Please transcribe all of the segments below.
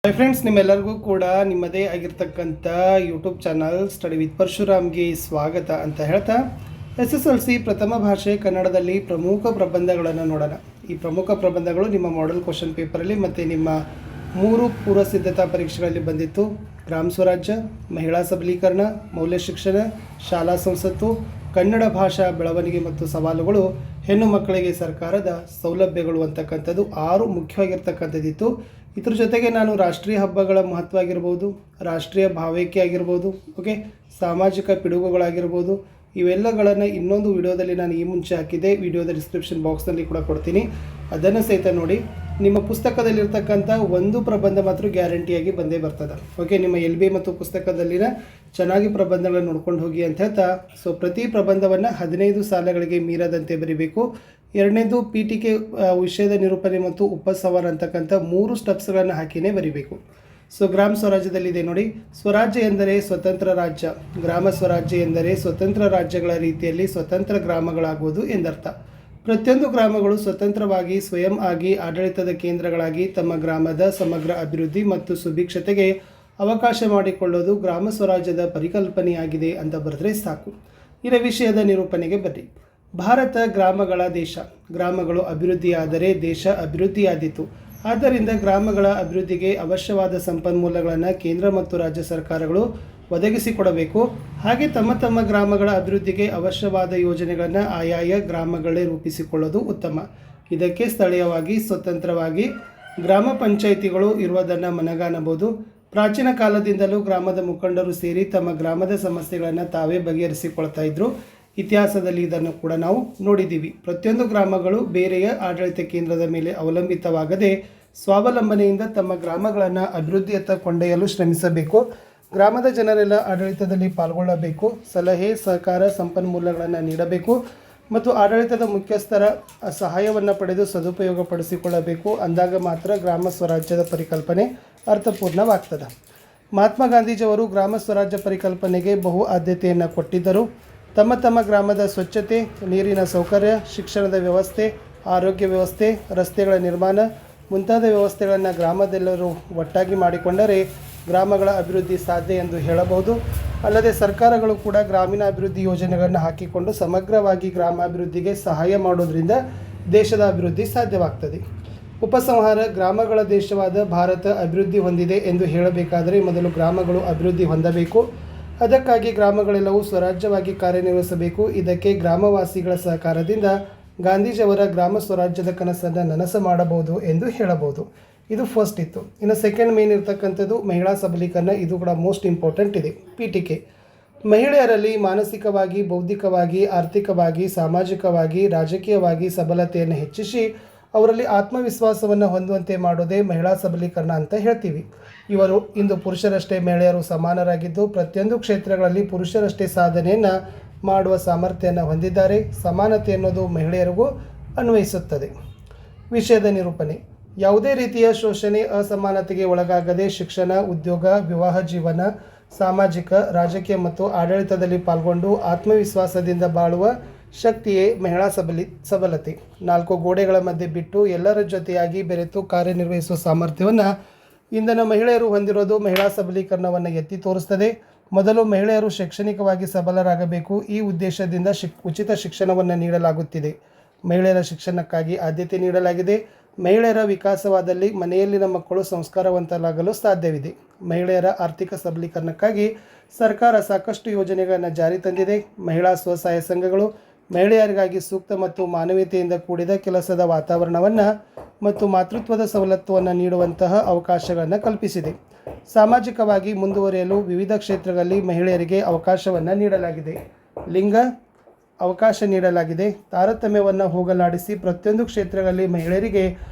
Hi friends, ನಿಮ್ಮೆಲ್ಲರಿಗೂ ಕೂಡ ನಿಮ್ಮದೇ ಆಗಿರ್ತಕ್ಕಂಥ ಯೂಟ್ಯೂಬ್ ಚಾನಲ್ ಸ್ಟಡಿ ವಿತ್ ಪರಶುರಾಮ್ಗೆ ಸ್ವಾಗತ ಅಂತ ಹೇಳ್ತಾ SSLC ಪ್ರಥಮ ಭಾಷೆ ಕನ್ನಡದಲ್ಲಿ ಪ್ರಮುಖ ಪ್ರಬಂಧಗಳನ್ನು ನೋಡೋಣ. ಈ ಪ್ರಮುಖ ಪ್ರಬಂಧಗಳು ನಿಮ್ಮ ಮಾಡೆಲ್ ಕ್ವಶನ್ ಪೇಪರಲ್ಲಿ ಮತ್ತು ನಿಮ್ಮ 3 ಪೂರ್ವ ಸಿದ್ಧತಾ ಪರೀಕ್ಷೆಗಳಲ್ಲಿ ಬಂದಿತ್ತು. ಗ್ರಾಮ ಸ್ವರಾಜ್ಯ, ಮಹಿಳಾ ಸಬಲೀಕರಣ, ಮೌಲ್ಯ ಶಿಕ್ಷಣ, ಶಾಲಾ ಸಂಸತ್ತು, ಕನ್ನಡ ಭಾಷಾ ಬೆಳವಣಿಗೆ ಮತ್ತು ಸವಾಲುಗಳು, ಹೆಣ್ಣು ಮಕ್ಕಳಿಗೆ ಸರ್ಕಾರದ ಸೌಲಭ್ಯಗಳು ಅಂತಕ್ಕಂಥದ್ದು 6 ಮುಖ್ಯವಾಗಿರ್ತಕ್ಕಂಥದ್ದಿತ್ತು. ಇದ್ರ ಜೊತೆಗೆ ನಾನು ರಾಷ್ಟ್ರೀಯ ಹಬ್ಬಗಳ ಮಹತ್ವ ಆಗಿರ್ಬೋದು, ರಾಷ್ಟ್ರೀಯ ಭಾವೈಕ್ಯ ಆಗಿರ್ಬೋದು, ಸಾಮಾಜಿಕ ಪಿಡುಗುಗಳಾಗಿರ್ಬೋದು, ಇವೆಲ್ಲಗಳನ್ನು ಇನ್ನೊಂದು ವಿಡಿಯೋದಲ್ಲಿ ನಾನು ಈ ಮುಂಚೆ ಹಾಕಿದ್ದೆ. ವಿಡಿಯೋದ ಡಿಸ್ಕ್ರಿಪ್ಷನ್ ಬಾಕ್ಸ್ನಲ್ಲಿ ಕೂಡ ಕೊಡ್ತೀನಿ, ಅದನ್ನು ಸಹಿತ ನೋಡಿ. ನಿಮ್ಮ ಪುಸ್ತಕದಲ್ಲಿರ್ತಕ್ಕಂಥ ಒಂದು ಪ್ರಬಂಧ ಮಾತ್ರ ಗ್ಯಾರಂಟಿಯಾಗಿ ಬಂದೇ ಬರ್ತದೆ. ನಿಮ್ಮ LB ಮತ್ತು ಪುಸ್ತಕದಲ್ಲಿನ ಚೆನ್ನಾಗಿ ಪ್ರಬಂಧಗಳನ್ನು ನೋಡ್ಕೊಂಡು ಹೋಗಿ ಅಂತ ಹೇಳ್ತಾ, ಪ್ರತಿ ಪ್ರಬಂಧವನ್ನು 15 ಸಾಲುಗಳಿಗೆ ಮೀರದಂತೆ ಬರೀಬೇಕು. ಎರಡನೇದು PTK ವಿಷಯದ ನಿರೂಪಣೆ ಮತ್ತು ಉಪಸಂಹಾರ ಅಂತಕ್ಕಂಥ 3 ಸ್ಟೆಪ್ಸ್ಗಳನ್ನು ಹಾಕಿನೇ ಬರೀಬೇಕು. ಗ್ರಾಮ ಸ್ವರಾಜ್ಯದಲ್ಲಿದೆ ನೋಡಿ. ಸ್ವರಾಜ್ಯ ಎಂದರೆ ಸ್ವತಂತ್ರ ರಾಜ್ಯ, ಗ್ರಾಮ ಸ್ವರಾಜ್ಯ ಎಂದರೆ ಸ್ವತಂತ್ರ ರಾಜ್ಯಗಳ ರೀತಿಯಲ್ಲಿ ಸ್ವತಂತ್ರ ಗ್ರಾಮಗಳಾಗುವುದು ಎಂದರ್ಥ. ಪ್ರತಿಯೊಂದು ಗ್ರಾಮಗಳು ಸ್ವತಂತ್ರವಾಗಿ ಸ್ವಯಂ ಆಗಿ ಆಡಳಿತದ ಕೇಂದ್ರಗಳಾಗಿ ತಮ್ಮ ಗ್ರಾಮದ ಸಮಗ್ರ ಅಭಿವೃದ್ಧಿ ಮತ್ತು ಸುಭಿಕ್ಷತೆಗೆ ಅವಕಾಶ ಮಾಡಿಕೊಳ್ಳೋದು ಗ್ರಾಮ ಸ್ವರಾಜ್ಯದ ಪರಿಕಲ್ಪನೆಯಾಗಿದೆ ಅಂತ ಬರೆದ್ರೆ ಸಾಕು. ಇದರ ವಿಷಯದ ನಿರೂಪಣೆಗೆ ಬನ್ನಿ. ಭಾರತ ಗ್ರಾಮಗಳ ದೇಶ. ಗ್ರಾಮಗಳು ಅಭಿವೃದ್ಧಿಯಾದರೆ ದೇಶ ಅಭಿವೃದ್ಧಿಯಾದೀತು. ಆದ್ದರಿಂದ ಗ್ರಾಮಗಳ ಅಭಿವೃದ್ಧಿಗೆ ಅವಶ್ಯವಾದ ಸಂಪನ್ಮೂಲಗಳನ್ನು ಕೇಂದ್ರ ಮತ್ತು ರಾಜ್ಯ ಸರ್ಕಾರಗಳು ಒದಗಿಸಿಕೊಡಬೇಕು. ಹಾಗೆ ತಮ್ಮ ತಮ್ಮ ಗ್ರಾಮಗಳ ಅಭಿವೃದ್ಧಿಗೆ ಅವಶ್ಯವಾದ ಯೋಜನೆಗಳನ್ನು ಆಯಾಯ ಗ್ರಾಮಗಳೇ ರೂಪಿಸಿಕೊಳ್ಳೋದು ಉತ್ತಮ. ಇದಕ್ಕೆ ಸ್ಥಳೀಯವಾಗಿ ಸ್ವತಂತ್ರವಾಗಿ ಗ್ರಾಮ ಪಂಚಾಯಿತಿಗಳು ಇರುವುದನ್ನು ಮನಗಾಣಬಹುದು. ಪ್ರಾಚೀನ ಕಾಲದಿಂದಲೂ ಗ್ರಾಮದ ಮುಖಂಡರು ಸೇರಿ ತಮ್ಮ ಗ್ರಾಮದ ಸಮಸ್ಯೆಗಳನ್ನು ತಾವೇ ಬಗೆಹರಿಸಿಕೊಳ್ತಾ ಇದ್ದರು. ಇತಿಹಾಸದಲ್ಲಿ ಇದನ್ನು ಕೂಡ ನಾವು ನೋಡಿದ್ದೀವಿ. ಪ್ರತಿಯೊಂದು ಗ್ರಾಮಗಳು ಬೇರೆಯ ಆಡಳಿತ ಕೇಂದ್ರದ ಮೇಲೆ ಅವಲಂಬಿತವಾಗದೆ ಸ್ವಾವಲಂಬನೆಯಿಂದ ತಮ್ಮ ಗ್ರಾಮಗಳನ್ನು ಅಭಿವೃದ್ಧಿಯತ್ತ ಕೊಂಡೊಯ್ಯಲು ಶ್ರಮಿಸಬೇಕು. ಗ್ರಾಮದ ಜನರೆಲ್ಲ ಆಡಳಿತದಲ್ಲಿ ಪಾಲ್ಗೊಳ್ಳಬೇಕು. ಸಲಹೆ ಸಹಕಾರ ಸಂಪನ್ಮೂಲಗಳನ್ನು ನೀಡಬೇಕು ಮತ್ತು ಆಡಳಿತದ ಮುಖ್ಯಸ್ಥರ ಸಹಾಯವನ್ನು ಪಡೆದು ಸದುಪಯೋಗಪಡಿಸಿಕೊಳ್ಳಬೇಕು. ಅಂದಾಗ ಮಾತ್ರ ಗ್ರಾಮ ಸ್ವರಾಜ್ಯದ ಪರಿಕಲ್ಪನೆ ಅರ್ಥಪೂರ್ಣವಾಗ್ತದೆ. ಮಹಾತ್ಮ ಗಾಂಧೀಜಿಯವರು ಗ್ರಾಮ ಸ್ವರಾಜ್ಯ ಪರಿಕಲ್ಪನೆಗೆ ಬಹು ಆದ್ಯತೆಯನ್ನು ಕೊಟ್ಟಿದ್ದರು. ತಮ್ಮ ತಮ್ಮ ಗ್ರಾಮದ ಸ್ವಚ್ಛತೆ, ನೀರಿನ ಸೌಕರ್ಯ, ಶಿಕ್ಷಣದ ವ್ಯವಸ್ಥೆ, ಆರೋಗ್ಯ ವ್ಯವಸ್ಥೆ, ರಸ್ತೆಗಳ ನಿರ್ಮಾಣ ಮುಂತಾದ ವ್ಯವಸ್ಥೆಗಳನ್ನು ಗ್ರಾಮದೆಲ್ಲರೂ ಒಟ್ಟಾಗಿ ಮಾಡಿಕೊಂಡರೆ ಗ್ರಾಮಗಳ ಅಭಿವೃದ್ಧಿ ಸಾಧ್ಯ ಎಂದು ಹೇಳಬಹುದು. ಅಲ್ಲದೆ ಸರ್ಕಾರಗಳು ಕೂಡ ಗ್ರಾಮೀಣ ಅಭಿವೃದ್ಧಿ ಯೋಜನೆಗಳನ್ನು ಹಾಕಿಕೊಂಡು ಸಮಗ್ರವಾಗಿ ಗ್ರಾಮಾಭಿವೃದ್ಧಿಗೆ ಸಹಾಯ ಮಾಡೋದರಿಂದ ದೇಶದ ಅಭಿವೃದ್ಧಿ ಸಾಧ್ಯವಾಗ್ತದೆ. ಉಪಸಂಹಾರ. ಗ್ರಾಮಗಳ ದೇಶವಾದ ಭಾರತ ಅಭಿವೃದ್ಧಿ ಹೊಂದಿದೆ ಎಂದು ಹೇಳಬೇಕಾದರೆ ಮೊದಲು ಗ್ರಾಮಗಳು ಅಭಿವೃದ್ಧಿ ಹೊಂದಬೇಕು. ಅದಕ್ಕಾಗಿ ಗ್ರಾಮಗಳೆಲ್ಲವೂ ಸ್ವರಾಜ್ಯವಾಗಿ ಕಾರ್ಯನಿರ್ವಹಿಸಬೇಕು. ಇದಕ್ಕೆ ಗ್ರಾಮವಾಸಿಗಳ ಸಹಕಾರದಿಂದ ಗಾಂಧೀಜಿಯವರ ಗ್ರಾಮ ಸ್ವರಾಜ್ಯದ ಕನಸನ್ನು ನನಸು ಮಾಡಬಹುದು ಎಂದು ಹೇಳಬಹುದು. ಇದು ಫಸ್ಟ್ ಇತ್ತು. ಇನ್ನು ಸೆಕೆಂಡ್ ಮೇನ್ ಇರ್ತಕ್ಕಂಥದ್ದು ಮಹಿಳಾ ಸಬಲೀಕರಣ. ಇದು ಕೂಡ ಮೋಸ್ಟ್ ಇಂಪಾರ್ಟೆಂಟ್ ಇದೆ. PTK ಮಹಿಳೆಯರಲ್ಲಿ ಮಾನಸಿಕವಾಗಿ, ಬೌದ್ಧಿಕವಾಗಿ, ಆರ್ಥಿಕವಾಗಿ, ಸಾಮಾಜಿಕವಾಗಿ, ರಾಜಕೀಯವಾಗಿ ಸಬಲತೆಯನ್ನು ಹೆಚ್ಚಿಸಿ ಅವರಲ್ಲಿ ಆತ್ಮವಿಶ್ವಾಸವನ್ನು ಹೊಂದುವಂತೆ ಮಾಡೋದೇ ಮಹಿಳಾ ಸಬಲೀಕರಣ ಅಂತ ಹೇಳ್ತೀವಿ. ಇವರು ಇಂದು ಪುರುಷರಷ್ಟೇ ಮಹಿಳೆಯರು ಸಮಾನರಾಗಿದ್ದು ಪ್ರತಿಯೊಂದು ಕ್ಷೇತ್ರಗಳಲ್ಲಿ ಪುರುಷರಷ್ಟೇ ಸಾಧನೆಯನ್ನು ಮಾಡುವ ಸಾಮರ್ಥ್ಯವನ್ನು ಹೊಂದಿದ್ದಾರೆ. ಸಮಾನತೆ ಅನ್ನೋದು ಮಹಿಳೆಯರಿಗೂ ಅನ್ವಯಿಸುತ್ತದೆ. ವಿಷಯದ ನಿರೂಪಣೆ. ಯಾವುದೇ ರೀತಿಯ ಶೋಷಣೆ, ಅಸಮಾನತೆಗೆ ಒಳಗಾಗದೆ ಶಿಕ್ಷಣ, ಉದ್ಯೋಗ, ವಿವಾಹ ಜೀವನ, ಸಾಮಾಜಿಕ, ರಾಜಕೀಯ ಮತ್ತು ಆಡಳಿತದಲ್ಲಿ ಪಾಲ್ಗೊಂಡು ಆತ್ಮವಿಶ್ವಾಸದಿಂದ ಬಾಳುವ ಶಕ್ತಿಯೇ ಮಹಿಳಾ ಸಬಲತೆ. 4 ಗೋಡೆಗಳ ಮಧ್ಯೆ ಬಿಟ್ಟು ಎಲ್ಲರ ಜೊತೆಯಾಗಿ ಬೆರೆತು ಕಾರ್ಯನಿರ್ವಹಿಸುವ ಸಾಮರ್ಥ್ಯವನ್ನು ಇಂದಿನ ಮಹಿಳೆಯರು ಹೊಂದಿರೋದು ಮಹಿಳಾ ಸಬಲೀಕರಣವನ್ನು ಎತ್ತಿ ತೋರಿಸ್ತದೆ. ಮೊದಲು ಮಹಿಳೆಯರು ಶೈಕ್ಷಣಿಕವಾಗಿ ಸಬಲರಾಗಬೇಕು. ಈ ಉದ್ದೇಶದಿಂದ ಉಚಿತ ಶಿಕ್ಷಣವನ್ನು ನೀಡಲಾಗುತ್ತಿದೆ. ಮಹಿಳೆಯರ ಶಿಕ್ಷಣಕ್ಕಾಗಿ ಆದ್ಯತೆ ನೀಡಲಾಗಿದೆ. ಮಹಿಳೆಯರ ವಿಕಾಸವಾದಲ್ಲಿ ಮನೆಯಲ್ಲಿನ ಮಕ್ಕಳು ಸಂಸ್ಕಾರವಂತರಾಗಲು ಸಾಧ್ಯವಿದೆ. ಮಹಿಳೆಯರ ಆರ್ಥಿಕ ಸಬಲೀಕರಣಕ್ಕಾಗಿ ಸರ್ಕಾರ ಸಾಕಷ್ಟು ಯೋಜನೆಗಳನ್ನು ಜಾರಿ ತಂದಿದೆ. ಮಹಿಳಾ ಸ್ವಸಹಾಯ ಸಂಘಗಳು ಮಹಿಳೆಯರಿಗಾಗಿ ಸೂಕ್ತ ಮತ್ತು ಮಾನವೀಯತೆಯಿಂದ ಕೂಡಿದ ಕೆಲಸದ ವಾತಾವರಣವನ್ನು ಮತ್ತು ಮಾತೃತ್ವದ ಸವಲತ್ತುವನ್ನು ನೀಡುವಂತಹ ಅವಕಾಶಗಳನ್ನು ಕಲ್ಪಿಸಿದೆ. ಸಾಮಾಜಿಕವಾಗಿ ಮುಂದುವರಿಯಲು ವಿವಿಧ ಕ್ಷೇತ್ರಗಳಲ್ಲಿ ಮಹಿಳೆಯರಿಗೆ ಅವಕಾಶವನ್ನು ನೀಡಲಾಗಿದೆ. ಲಿಂಗ ಅವಕಾಶ ನೀಡಲಾಗಿದೆ. ತಾರತಮ್ಯವನ್ನು ಹೋಗಲಾಡಿಸಿ ಪ್ರತಿಯೊಂದು ಕ್ಷೇತ್ರಗಳಲ್ಲಿ ಮಹಿಳೆಯರಿಗೆ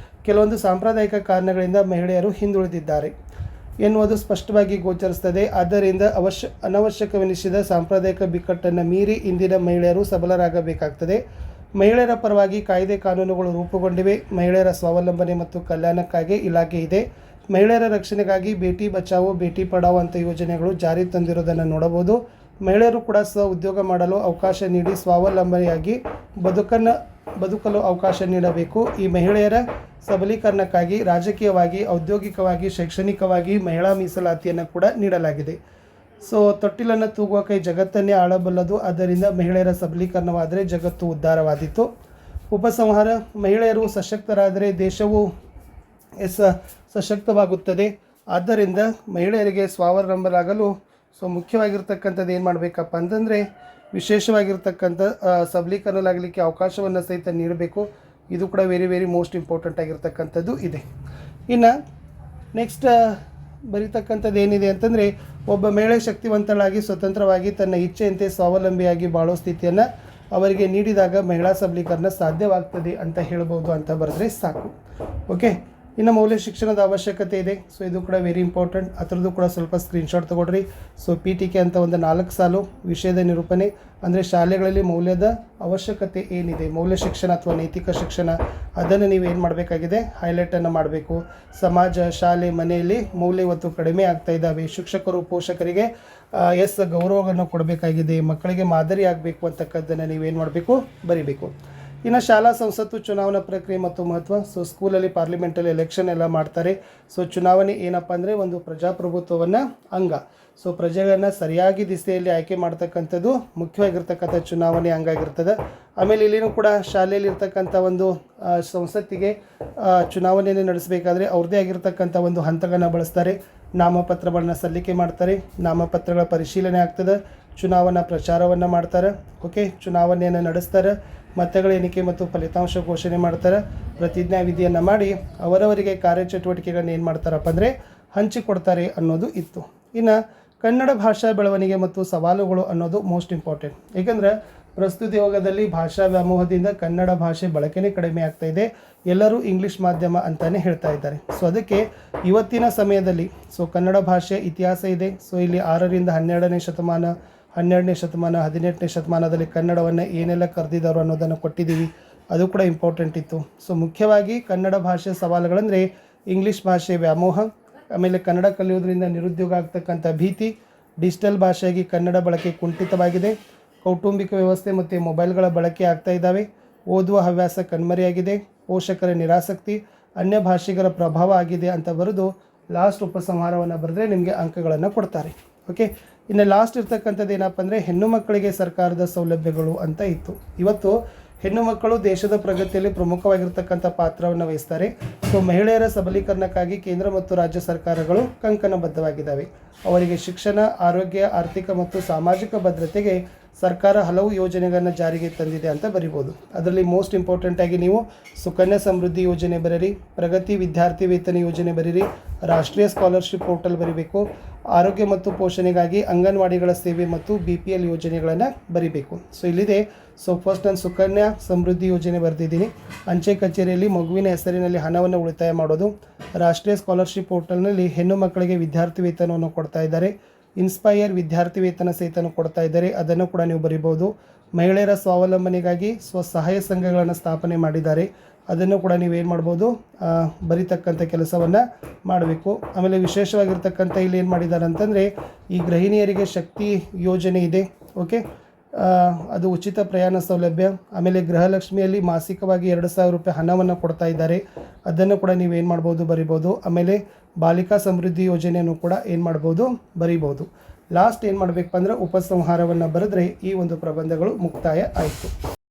ಕೆಲವೊಂದು ಸಾಂಪ್ರದಾಯಿಕ ಕಾರಣಗಳಿಂದ ಮಹಿಳೆಯರು ಹಿಂದುಳಿದಿದ್ದಾರೆ ಎನ್ನುವುದು ಸ್ಪಷ್ಟವಾಗಿ ಗೋಚರಿಸುತ್ತದೆ. ಆದ್ದರಿಂದ ಅನವಶ್ಯಕವೆನಿಸಿದ ಸಾಂಪ್ರದಾಯಿಕ ಬಿಕ್ಕಟ್ಟನ್ನು ಮೀರಿ ಇಂದಿನ ಮಹಿಳೆಯರು ಸಬಲರಾಗಬೇಕಾಗ್ತದೆ. ಮಹಿಳೆಯರ ಪರವಾಗಿ ಕಾಯ್ದೆ ಕಾನೂನುಗಳು ರೂಪುಗೊಂಡಿವೆ. ಮಹಿಳೆಯರ ಸ್ವಾವಲಂಬನೆ ಮತ್ತು ಕಲ್ಯಾಣಕ್ಕಾಗಿ ಇಲಾಖೆ ಇದೆ. ಮಹಿಳೆಯರ ರಕ್ಷಣೆಗಾಗಿ ಬೇಟಿ ಬಚಾವೋ ಬೇಟಿ ಪಢಾವೋ ಅಂತ ಯೋಜನೆಗಳು ಜಾರಿ ತಂದಿರೋದನ್ನು ನೋಡಬಹುದು. ಮಹಿಳೆಯರು ಕೂಡ ಉದ್ಯೋಗ ಮಾಡಲು ಅವಕಾಶ ನೀಡಿ ಸ್ವಾವಲಂಬನೆಯಾಗಿ ಬದುಕನ್ನು ಬದುಕಲು ಅವಕಾಶ ನೀಡಬೇಕು. ಈ ಮಹಿಳೆಯರ ಸಬಲೀಕರಣಕ್ಕಾಗಿ ರಾಜಕೀಯವಾಗಿ, ಔದ್ಯೋಗಿಕವಾಗಿ, ಶೈಕ್ಷಣಿಕವಾಗಿ ಮಹಿಳಾ ಮೀಸಲಾತಿಯನ್ನು ಕೂಡ ನೀಡಲಾಗಿದೆ. ಸೊ ತೊಟ್ಟಿಲನ್ನು ತೂಗುವ ಕೈ ಜಗತ್ತನ್ನೇ ಆಳಬಲ್ಲದು. ಆದ್ದರಿಂದ ಮಹಿಳೆಯರ ಸಬಲೀಕರಣವಾದರೆ ಜಗತ್ತು ಉದ್ಧಾರವಾದೀತು. ಉಪಸಂಹಾರ: ಮಹಿಳೆಯರು ಸಶಕ್ತರಾದರೆ ದೇಶವು ಸಶಕ್ತವಾಗುತ್ತದೆ. ಆದ್ದರಿಂದ ಮಹಿಳೆಯರಿಗೆ ಸ್ವಾವಲಂಬರಾಗಲು ಮುಖ್ಯವಾಗಿರ್ತಕ್ಕಂಥದ್ದು ಏನು ಮಾಡಬೇಕಪ್ಪ ಅಂತಂದರೆ ವಿಶೇಷವಾಗಿರ್ತಕ್ಕಂಥ ಸಬಲೀಕರಣಲಾಗಲಿಕ್ಕೆ ಅವಕಾಶವನ್ನು ಸಹಿತ ನೀಡಬೇಕು. ಇದು ಕೂಡ ವೆರಿ ಮೋಸ್ಟ್ ಇಂಪಾರ್ಟೆಂಟ್ ಆಗಿರ್ತಕ್ಕಂಥದ್ದು ಇದೆ. ಇನ್ನು ನೆಕ್ಸ್ಟ್ ಬರೀತಕ್ಕಂಥದ್ದು ಏನಿದೆ ಅಂತಂದರೆ, ಒಬ್ಬ ಮಹಿಳೆ ಶಕ್ತಿವಂತಳಾಗಿ ಸ್ವತಂತ್ರವಾಗಿ ತನ್ನ ಇಚ್ಛೆಯಂತೆ ಸ್ವಾವಲಂಬಿಯಾಗಿ ಬಾಳೋ ಸ್ಥಿತಿಯನ್ನು ಅವರಿಗೆ ನೀಡಿದಾಗ ಮಹಿಳಾ ಸಬಲೀಕರಣ ಸಾಧ್ಯವಾಗ್ತದೆ ಅಂತ ಹೇಳ್ಬೋದು ಅಂತ ಬರೆದ್ರೆ ಸಾಕು. ಓಕೆ, ಇನ್ನು ಮೌಲ್ಯ ಶಿಕ್ಷಣದ ಅವಶ್ಯಕತೆ ಇದೆ. ಸೊ ಇದು ಕೂಡ ವೆರಿ ಇಂಪಾರ್ಟೆಂಟ್. ಅದರದ್ದು ಕೂಡ ಸ್ವಲ್ಪ ಸ್ಕ್ರೀನ್ಶಾಟ್ ತೊಗೊಳ್ರಿ. ಸೊ PTK ಅಂತ ಒಂದು 4 ಸಾಲು ವಿಷಯದ ನಿರೂಪಣೆ, ಅಂದರೆ ಶಾಲೆಗಳಲ್ಲಿ ಮೌಲ್ಯದ ಅವಶ್ಯಕತೆ ಏನಿದೆ, ಮೌಲ್ಯ ಶಿಕ್ಷಣ ಅಥವಾ ನೈತಿಕ ಶಿಕ್ಷಣ, ಅದನ್ನು ನೀವು ಏನು ಮಾಡಬೇಕಾಗಿದೆ, ಹೈಲೈಟನ್ನು ಮಾಡಬೇಕು. ಸಮಾಜ, ಶಾಲೆ, ಮನೆಯಲ್ಲಿ ಮೌಲ್ಯ ಇವತ್ತು ಕಡಿಮೆ ಆಗ್ತಾ ಇದ್ದಾವೆ. ಶಿಕ್ಷಕರು, ಪೋಷಕರಿಗೆ ಗೌರವವನ್ನು ಕೊಡಬೇಕಾಗಿದೆ. ಮಕ್ಕಳಿಗೆ ಮಾದರಿ ಆಗಬೇಕು ಅಂತಕ್ಕದ್ದನ್ನು ನೀವೇನು ಮಾಡಬೇಕು, ಬರಿಬೇಕು. ಇನ್ನು ಶಾಲಾ ಸಂಸತ್ತು ಚುನಾವಣಾ ಪ್ರಕ್ರಿಯೆ ಮತ್ತು ಮಹತ್ವ. ಸೊ ಸ್ಕೂಲಲ್ಲಿ ಪಾರ್ಲಿಮೆಂಟಲ್ಲಿ ಎಲೆಕ್ಷನ್ ಎಲ್ಲ ಮಾಡ್ತಾರೆ. ಸೊ ಚುನಾವಣೆ ಏನಪ್ಪ ಅಂದರೆ ಒಂದು ಪ್ರಜಾಪ್ರಭುತ್ವವನ್ನು ಅಂಗ. ಸೊ ಪ್ರಜೆಗಳನ್ನು ಸರಿಯಾಗಿ ದಿಸೆಯಲ್ಲಿ ಆಯ್ಕೆ ಮಾಡ್ತಕ್ಕಂಥದ್ದು ಮುಖ್ಯವಾಗಿರ್ತಕ್ಕಂಥ ಚುನಾವಣೆ ಅಂಗಾಗಿರ್ತದೆ. ಆಮೇಲೆ ಇಲ್ಲಿನೂ ಕೂಡ ಶಾಲೆಯಲ್ಲಿ ಇರ್ತಕ್ಕಂಥ ಒಂದು ಸಂಸತ್ತಿಗೆ ಚುನಾವಣೆಯನ್ನು ನಡೆಸಬೇಕಾದ್ರೆ ಅವ್ರದ್ದೇ ಆಗಿರ್ತಕ್ಕಂಥ ಒಂದು ಹಂತಗಳನ್ನು ಬಳಸ್ತಾರೆ. ನಾಮಪತ್ರಗಳನ್ನ ಸಲ್ಲಿಕೆ ಮಾಡ್ತಾರೆ, ನಾಮಪತ್ರಗಳ ಪರಿಶೀಲನೆ ಆಗ್ತದೆ, ಚುನಾವಣಾ ಪ್ರಚಾರವನ್ನು ಮಾಡ್ತಾರೆ. ಓಕೆ, ಚುನಾವಣೆಯನ್ನು ನಡೆಸ್ತಾರೆ, ಮತಗಳ ಎಣಿಕೆ ಮತ್ತು ಫಲಿತಾಂಶ ಘೋಷಣೆ ಮಾಡ್ತಾರೆ, ಪ್ರತಿಜ್ಞಾ ವಿಧಿಯನ್ನು ಮಾಡಿ ಅವರವರಿಗೆ ಕಾರ್ಯಚಟುವಟಿಕೆಗಳನ್ನ ಏನು ಮಾಡ್ತಾರಪ್ಪ ಅಂದರೆ ಹಂಚಿಕೊಡ್ತಾರೆ ಅನ್ನೋದು ಇತ್ತು. ಇನ್ನು ಕನ್ನಡ ಭಾಷಾ ಬೆಳವಣಿಗೆ ಮತ್ತು ಸವಾಲುಗಳು ಅನ್ನೋದು ಮೋಸ್ಟ್ ಇಂಪಾರ್ಟೆಂಟ್. ಏಕೆಂದರೆ ಪ್ರಸ್ತುತ ಯುಗದಲ್ಲಿ ಭಾಷಾ ವ್ಯಾಮೋಹದಿಂದ ಕನ್ನಡ ಭಾಷೆ ಬಳಕೆನೇ ಕಡಿಮೆ ಆಗ್ತಾ ಇದೆ. ಎಲ್ಲರೂ ಇಂಗ್ಲೀಷ್ ಮಾಧ್ಯಮ ಅಂತಲೇ ಹೇಳ್ತಾ ಇದ್ದಾರೆ. ಸೊ ಅದಕ್ಕೆ ಇವತ್ತಿನ ಸಮಯದಲ್ಲಿ ಕನ್ನಡ ಭಾಷೆ ಇತಿಹಾಸ ಇದೆ. ಸೊ ಇಲ್ಲಿ 6ರಿಂದ 12ನೇ ಶತಮಾನ, 12ನೇ ಶತಮಾನ, 18ನೇ ಶತಮಾನದಲ್ಲಿ ಕನ್ನಡವನ್ನು ಏನೆಲ್ಲ ಕರೆದಿದ್ದಾರೋ ಅನ್ನೋದನ್ನು ಕೊಟ್ಟಿದ್ದೀವಿ. ಅದು ಕೂಡ ಇಂಪಾರ್ಟೆಂಟ್ ಇತ್ತು. ಸೊ ಮುಖ್ಯವಾಗಿ ಕನ್ನಡ ಭಾಷೆ ಸವಾಲುಗಳಂದರೆ ಇಂಗ್ಲೀಷ್ ಭಾಷೆ ವ್ಯಾಮೋಹ, ಆಮೇಲೆ ಕನ್ನಡ ಕಲಿಯೋದ್ರಿಂದ ನಿರುದ್ಯೋಗ ಆಗ್ತಕ್ಕಂಥ ಭೀತಿ, ಡಿಜಿಟಲ್ ಭಾಷೆಯಾಗಿ ಕನ್ನಡ ಬಳಕೆ ಕುಂಠಿತವಾಗಿದೆ, ಕೌಟುಂಬಿಕ ವ್ಯವಸ್ಥೆ ಮತ್ತು ಮೊಬೈಲ್ಗಳ ಬಳಕೆ ಆಗ್ತಾ ಇದ್ದಾವೆ, ಓದುವ ಹವ್ಯಾಸ ಕಣ್ಮರೆಯಾಗಿದೆ, ಪೋಷಕರ ನಿರಾಸಕ್ತಿ, ಅನ್ಯ ಭಾಷಿಗರ ಪ್ರಭಾವ ಆಗಿದೆ ಅಂತ ಬರೆದು ಲಾಸ್ಟ್ ಉಪಸಂಹಾರವನ್ನು ಬರೆದ್ರೆ ನಿಮಗೆ ಅಂಕಗಳನ್ನು ಕೊಡ್ತಾರೆ. ಓಕೆ, ಇನ್ನು ಲಾಸ್ಟ್ ಇರ್ತಕ್ಕಂಥದ್ದು ಏನಪ್ಪ ಅಂದರೆ ಹೆಣ್ಣು ಮಕ್ಕಳಿಗೆ ಸರ್ಕಾರದ ಸೌಲಭ್ಯಗಳು ಅಂತ ಇತ್ತು. ಇವತ್ತು ಹೆಣ್ಣು ಮಕ್ಕಳು ದೇಶದ ಪ್ರಗತಿಯಲ್ಲಿ ಪ್ರಮುಖವಾಗಿರ್ತಕ್ಕಂಥ ಪಾತ್ರವನ್ನು ವಹಿಸ್ತಾರೆ. ಸೊ ಮಹಿಳೆಯರ ಸಬಲೀಕರಣಕ್ಕಾಗಿ ಕೇಂದ್ರ ಮತ್ತು ರಾಜ್ಯ ಸರ್ಕಾರಗಳು ಕಂಕಣಬದ್ಧವಾಗಿದ್ದಾವೆ. ಅವರಿಗೆ ಶಿಕ್ಷಣ, ಆರೋಗ್ಯ, ಆರ್ಥಿಕ ಮತ್ತು ಸಾಮಾಜಿಕ ಭದ್ರತೆಗೆ ಸರ್ಕಾರ ಹಲವು ಯೋಜನೆಗಳನ್ನು ಜಾರಿಗೆ ತಂದಿದೆ ಅಂತ ಬರಿಬೋದು. ಅದರಲ್ಲಿ ಮೋಸ್ಟ್ ಇಂಪಾರ್ಟೆಂಟಾಗಿ ನೀವು ಸುಕನ್ಯಾ ಸಮೃದ್ಧಿ ಯೋಜನೆ ಬರೀರಿ, ಪ್ರಗತಿ ವಿದ್ಯಾರ್ಥಿ ವೇತನ ಯೋಜನೆ ಬರೀರಿ, ರಾಷ್ಟ್ರೀಯ ಸ್ಕಾಲರ್ಶಿಪ್ ಪೋರ್ಟಲ್ ಬರೀಬೇಕು, ಆರೋಗ್ಯ ಮತ್ತು ಪೋಷಣೆಗಾಗಿ ಅಂಗನವಾಡಿಗಳ ಸೇವೆ ಮತ್ತು BPL ಯೋಜನೆಗಳನ್ನು ಬರೀಬೇಕು. ಸೊ ಇಲ್ಲಿದೆ. ಸೊ ಫಸ್ಟ್ ನಾನು ಸುಕನ್ಯಾ ಸಮೃದ್ಧಿ ಯೋಜನೆ ಬರೆದಿದ್ದೀನಿ. ಅಂಚೆ ಕಚೇರಿಯಲ್ಲಿ ಮಗುವಿನ ಹೆಸರಿನಲ್ಲಿ ಹಣವನ್ನು ಉಳಿತಾಯ ಮಾಡೋದು, ರಾಷ್ಟ್ರೀಯ ಸ್ಕಾಲರ್ಶಿಪ್ ಪೋರ್ಟಲ್ನಲ್ಲಿ ಹೆಣ್ಣು ಮಕ್ಕಳಿಗೆ ವಿದ್ಯಾರ್ಥಿ ವೇತನವನ್ನು ಕೊಡ್ತಾ ಇದ್ದಾರೆ, ಇನ್ಸ್ಪೈರ್ ವಿದ್ಯಾರ್ಥಿ ವೇತನ ಸಹಿತನೂ ಕೊಡ್ತಾ ಇದ್ದಾರೆ, ಅದನ್ನು ಕೂಡ ನೀವು ಬರಿಬೋದು. ಮಹಿಳೆಯರ ಸ್ವಾವಲಂಬನೆಗಾಗಿ ಸ್ವಸಹಾಯ ಸಂಘಗಳನ್ನು ಸ್ಥಾಪನೆ ಮಾಡಿದ್ದಾರೆ, ಅದನ್ನು ಕೂಡ ನೀವೇನು ಮಾಡ್ಬೋದು, ಬರೀತಕ್ಕಂಥ ಕೆಲಸವನ್ನು ಮಾಡಬೇಕು. ಆಮೇಲೆ ವಿಶೇಷವಾಗಿರ್ತಕ್ಕಂಥ ಇಲ್ಲಿ ಏನು ಮಾಡಿದ್ದಾರೆ ಅಂತಂದರೆ ಈ ಗೃಹಿಣಿಯರಿಗೆ ಶಕ್ತಿ ಯೋಜನೆ ಇದೆ. ಓಕೆ, ಅದು ಉಚಿತ ಪ್ರಯಾಣ ಸೌಲಭ್ಯ. ಆಮೇಲೆ ಗೃಹಲಕ್ಷ್ಮಿಯಲ್ಲಿ ಮಾಸಿಕವಾಗಿ 2,000 ರೂಪಾಯಿ ಹಣವನ್ನು ಕೊಡ್ತಾ ಇದ್ದಾರೆ, ಅದನ್ನು ಕೂಡ ನೀವೇನು ಮಾಡ್ಬೋದು, ಬರಿಬೋದು. ಆಮೇಲೆ ಬಾಲಿಕಾ ಸಮೃದ್ಧಿ ಯೋಜನೆಯನ್ನು ಕೂಡ ಏನು ಮಾಡ್ಬೋದು, ಬರಿಬೋದು. ಲಾಸ್ಟ್ ಏನು ಮಾಡಬೇಕಪ್ಪ ಅಂದರೆ ಉಪಸಂಹಾರವನ್ನು ಬರೆದ್ರೆ ಈ ಒಂದು ಪ್ರಬಂಧಗಳು ಮುಕ್ತಾಯ ಆಯಿತು.